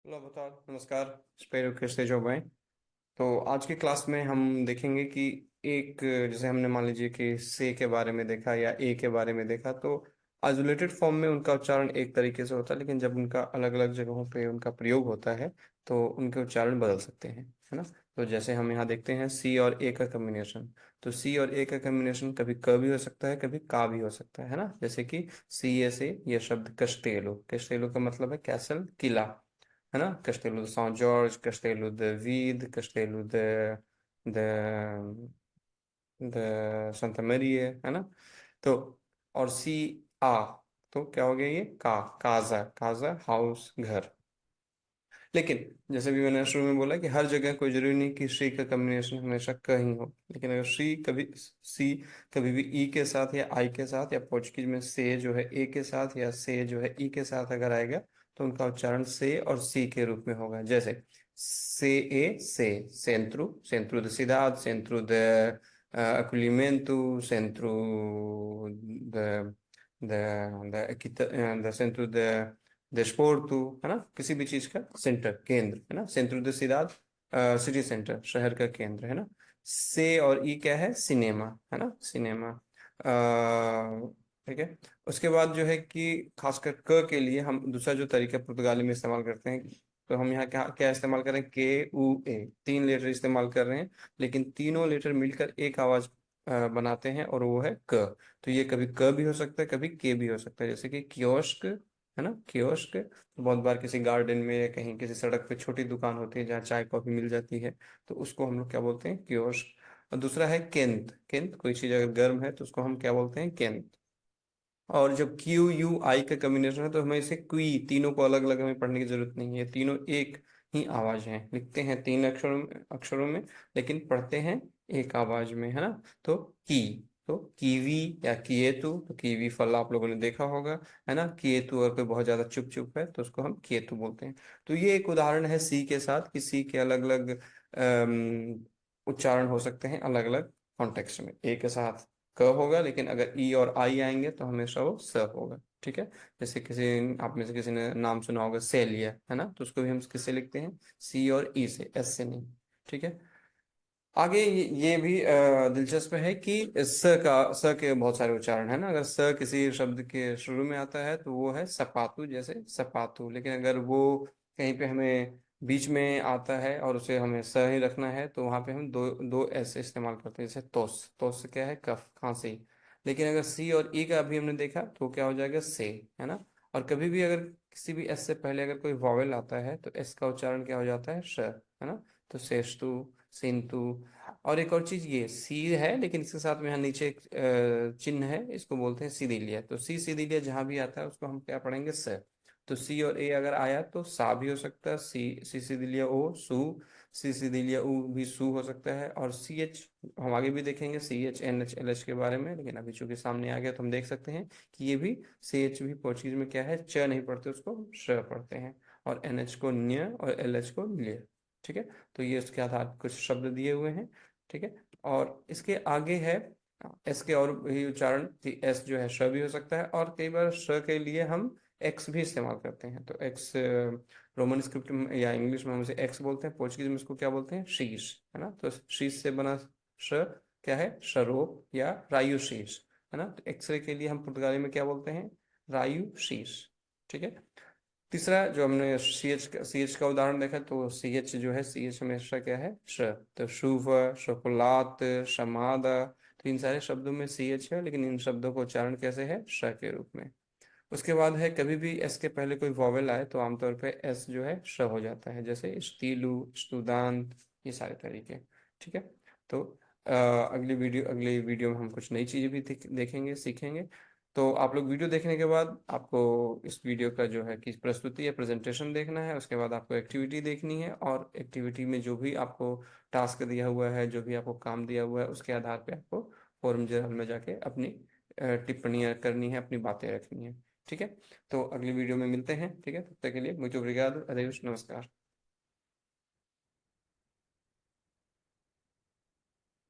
Hello बता नमस्कार। Sparrow के स्टेज हो गए। तो आज की क्लास में हम देखेंगे कि एक जैसे हमने मान लीजिए कि से के बारे में देखा या ए के बारे में देखा, तो आइसोलेटेड फॉर्म में उनका उच्चारण एक तरीके से होता है, लेकिन जब उनका अलग अलग जगहों पे उनका प्रयोग होता है तो उनके उच्चारण बदल सकते हैं, है ना। तो जैसे हम यहाँ देखते हैं सी और ए का कम्बिनेशन। तो सी और ए का कम्बिनेशन कभी क भी हो सकता है, कभी का भी हो सकता है ना। जैसे कि सी ए से ये शब्द कस्टेलो, कस्टेलो का मतलब है कैसल, किला, है ना। Castelo de São Jorge, Castelo de Vide, Castelo de Santa Maria, है ना। तो और सी आ, तो क्या हो गया ये का, काजा, काजा हाउस घर। लेकिन जैसे भी मैंने शुरू में बोला कि हर जगह कोई जरूरी नहीं कि श्री का कम्बिनेशन हमेशा क ही हो, लेकिन अगर श्री कभी सी कभी भी ई के साथ या आई के साथ, या पोर्चुगीज में से जो है ए के साथ या से जो है ई के साथ अगर आएगा तो उनका उच्चारण से और सी के रूप में होगा। जैसे से ए से centro, centro de cidade, centro de acolhimento, centro de centro de desporto, है ना। किसी भी चीज का सेंटर, केंद्र, है ना। सेंट्रो द सिदाद, सिटी सेंटर, शहर का केंद्र, है ना। से और ई क्या है, सिनेमा, है ना, सिनेमा। ठीक है। उसके बाद जो है कि खासकर क के लिए हम दूसरा जो तरीका पुर्तगाली में इस्तेमाल करते हैं, तो हम यहाँ क्या क्या इस्तेमाल कर रहे हैं, के उ ए, तीन लेटर इस्तेमाल कर रहे हैं, लेकिन तीनों लेटर मिलकर एक आवाज बनाते हैं और वो है क। तो ये कभी क भी हो सकता है, कभी के भी हो सकता है। जैसे कि कियोस्क, है ना, कियोस्क। बहुत बार किसी गार्डन में या कहीं किसी सड़क पे छोटी दुकान होती है जहाँ चाय कॉफी मिल जाती है, तो उसको हम लोग क्या बोलते हैं, कियोस्क। और दूसरा है केंत, केंत, कोई चीज अगर गर्म है तो उसको हम क्या बोलते हैं, केंत। और जब क्यू यू आई का कॉम्बिनेशन है तो हमें इसे क्वी, तीनों को अलग अलग हमें पढ़ने की जरूरत नहीं है, तीनों एक ही आवाज है, लिखते हैं तीन अक्षरों में, लेकिन पढ़ते हैं एक आवाज में, है ना। तो की, तो कीवी या किएतु, तो कीवी फल आप लोगों ने देखा होगा, है ना। किएतु अगर कोई बहुत ज्यादा चुप चुप है तो उसको हम किएतु बोलते हैं। तो ये एक उदाहरण है सी के साथ कि सी के अलग अलग उच्चारण हो सकते हैं अलग अलग कॉन्टेक्स्ट में। ए के साथ क होगा, लेकिन अगर ई और आई आएंगे तो हमेशा वो स होगा, ठीक है। जैसे किसी, आप में से किसी ने नाम सुना होगा सेलिया, है ना, तो उसको भी हम किससे लिखते हैं, सी और ई से, एस से नहीं, ठीक है। आगे ये भी दिलचस्प है कि स के बहुत सारे उच्चारण है ना। अगर स किसी शब्द के शुरू में आता है तो वो है सपातु, जैसे सपातु। लेकिन अगर वो कहीं पे हमें बीच में आता है और उसे हमें स ही रखना है तो वहां पे हम दो दो ऐसे इस्तेमाल करते हैं, जैसे तोस, तोस से क्या है, कफ, खांसी। लेकिन अगर सी और ई का अभी हमने देखा तो क्या हो जाएगा, से, है ना। और कभी भी अगर किसी भी एस से पहले अगर कोई वॉवेल आता है तो एस का उच्चारण क्या हो जाता है, श, है ना। तो सेस्तु, सिंतु। और एक और चीज, ये सी है लेकिन इसके साथ में यहाँ नीचे एक चिन्ह है, इसको बोलते हैं सीधिलिया। तो सी सीधिलिया जहां भी आता है उसको हम क्या पढ़ेंगे, स। तो सी और ए अगर आया तो सा भी हो सकता है, सी, सी सीधिलिया ओ, सू, सी सीधिलिया ऊ भी सू हो सकता है। और सी एच हम आगे भी देखेंगे, C H N H L H के बारे में, लेकिन अभी चूंकि सामने आ गया तो हम देख सकते हैं कि ये भी, सी एच भी पोर्चुगीज में क्या है, च नहीं पढ़ते, उसको श पढ़ते हैं। और एन एच को न्य और एल एच को ल्य, ठीक है। तो ये उसके आधार पर कुछ शब्द दिए हुए हैं, ठीक है। और इसके आगे है एस के और भी उच्चारण, एस जो है श भी हो सकता है, और कई बार श के लिए हम एक्स भी इस्तेमाल करते हैं। तो एक्स रोमन स्क्रिप्ट में या इंग्लिश में हम इसे एक्स बोलते हैं, पोर्चुगीज में इसको क्या बोलते हैं, शीश, है ना। तो शीश से बना श क्या है, शरोप या रायु शीश, है ना। तो एक्सरे के लिए हम पुर्तगाली में क्या बोलते हैं, रायु शीश, ठीक है। तीसरा जो हमने सी एच का उदाहरण देखा, तो सी एच जो है, सी एच हमेशा क्या है, श। तो शुभ, शकुलात, शमादा, तो इन सारे शब्दों में सी एच है, लेकिन इन शब्दों का उच्चारण कैसे है, श के रूप में। उसके बाद है कभी भी एस के पहले कोई वॉवेल आए तो आमतौर पे एस जो है श हो जाता है, जैसे स्टीलू, स्टूदांत, ये सारे तरीके, ठीक है। तो अगली वीडियो में हम कुछ नई चीजें भी देखेंगे, सीखेंगे। तो आप लोग वीडियो देखने के बाद आपको इस वीडियो का जो है कि प्रस्तुति या प्रेजेंटेशन देखना है, उसके बाद आपको एक्टिविटी देखनी है, और एक्टिविटी में जो भी आपको टास्क दिया हुआ है, जो भी आपको काम दिया हुआ है, उसके आधार पे आपको फोरम जर्नल में जाके अपनी टिप्पणियां करनी है, अपनी बातें रखनी है, ठीक है। तो अगली वीडियो में मिलते हैं, ठीक है। तब तक के लिए मुझे, obrigado, adeus, नमस्कार।